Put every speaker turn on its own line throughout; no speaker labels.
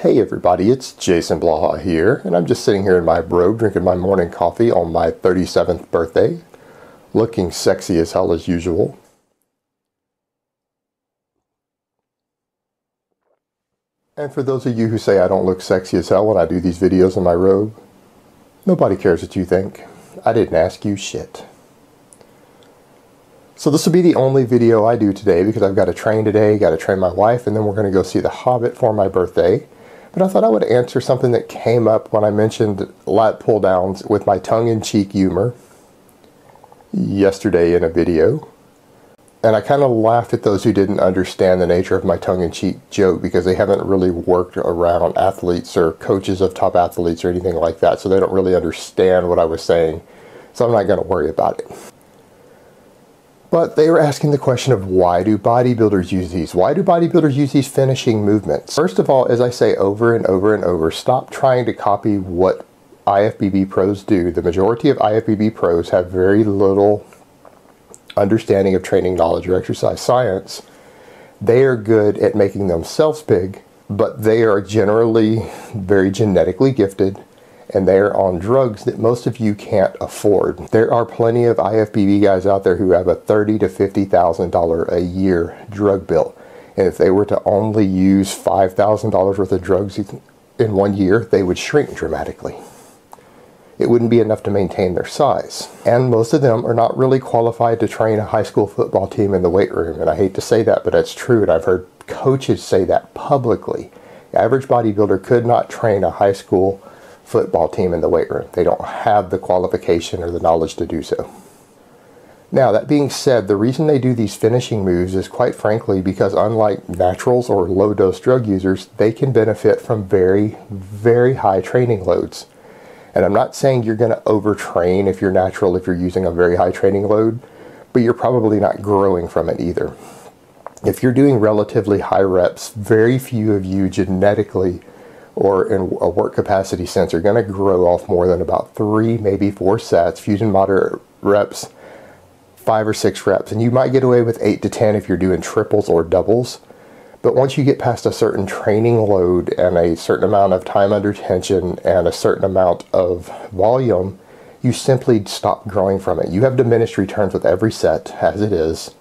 Hey everybody, it's Jason Blaha here, and I'm just sitting here in my robe drinking my morning coffee on my 37th birthday, looking sexy as hell as usual. And for those of you who say I don't look sexy as hell when I do these videos in my robe, nobody cares what you think. I didn't ask you shit. So this will be the only video I do today because I've got to train today, got to train my wife, and then we're going to go see The Hobbit for my birthday. But I thought I would answer something that came up when I mentioned lat pull downs with my tongue-in-cheek humor yesterday in a video. And I kind of laughed at those who didn't understand the nature of my tongue-in-cheek joke because they haven't really worked around athletes or coaches of top athletes or anything like that, so they don't really understand what I was saying. So I'm not going to worry about it. But they were asking the question of why do bodybuilders use these? Why do bodybuilders use these finishing movements? First of all, as I say over and over and over, stop trying to copy what IFBB pros do. The majority of IFBB pros have very little understanding of training knowledge or exercise science. They are good at making themselves big, but they are generally very genetically gifted, and they're on drugs that most of you can't afford. There are plenty of IFBB guys out there who have a $30,000 to $50,000 a year drug bill. And if they were to only use $5,000 worth of drugs in 1 year, they would shrink dramatically. It wouldn't be enough to maintain their size. And most of them are not really qualified to train a high school football team in the weight room. And I hate to say that, but that's true. And I've heard coaches say that publicly. The average bodybuilder could not train a high school football team in the weight room. They don't have the qualification or the knowledge to do so. Now, that being said, the reason they do these finishing moves is quite frankly because unlike naturals or low-dose drug users, they can benefit from very, very high training loads. And I'm not saying you're going to overtrain if you're natural, if you're using a very high training load, but you're probably not growing from it either. If you're doing relatively high reps, very few of you genetically or in a work capacity sense are going to grow off more than about 3, maybe 4 sets, few and moderate reps, 5 or 6 reps. And you might get away with 8 to 10 if you're doing triples or doubles. But once you get past a certain training load and a certain amount of time under tension and a certain amount of volume, you simply stop growing from it. You have diminished returns with every set as it is.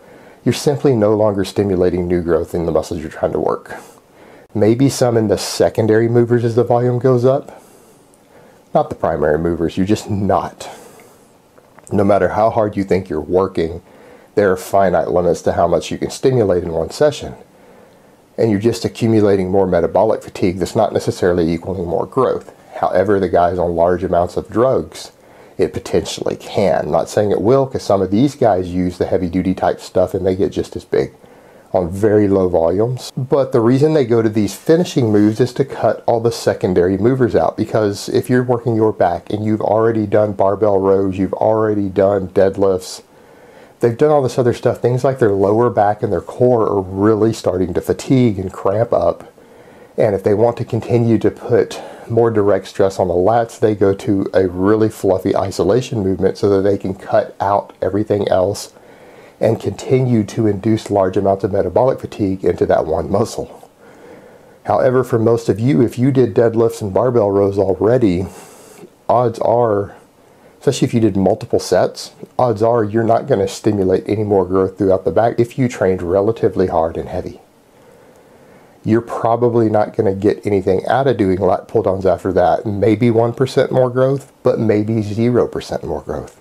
You're simply no longer stimulating new growth in the muscles you're trying to work. Maybe some in the secondary movers as the volume goes up. Not the primary movers, you're just not. No matter how hard you think you're working, there are finite limits to how much you can stimulate in one session. And you're just accumulating more metabolic fatigue that's not necessarily equaling more growth. However, the guys on large amounts of drugs, it potentially can. I'm not saying it will, because some of these guys use the heavy duty type stuff and they get just as big on very low volumes. But the reason they go to these finishing moves is to cut all the secondary movers out, because if you're working your back and you've already done barbell rows, you've already done deadlifts, they've done all this other stuff, things like their lower back and their core are really starting to fatigue and cramp up. And if they want to continue to put more direct stress on the lats, they go to a really fluffy isolation movement so that they can cut out everything else and continue to induce large amounts of metabolic fatigue into that one muscle. However, for most of you, if you did deadlifts and barbell rows already, odds are, especially if you did multiple sets, odds are you're not going to stimulate any more growth throughout the back if you trained relatively hard and heavy. You're probably not going to get anything out of doing lat pull downs after that. Maybe 1% more growth, but maybe 0% more growth.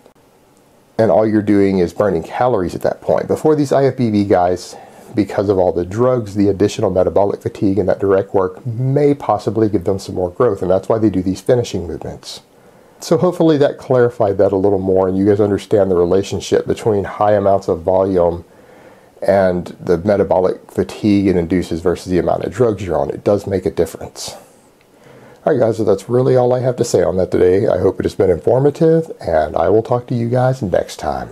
And all you're doing is burning calories at that point. Before these IFBB guys, because of all the drugs, the additional metabolic fatigue and that direct work may possibly give them some more growth, and that's why they do these finishing movements. So hopefully that clarified that a little more and you guys understand the relationship between high amounts of volume and the metabolic fatigue it induces versus the amount of drugs you're on. It does make a difference. Alright guys, so that's really all I have to say on that today. I hope it has been informative, and I will talk to you guys next time.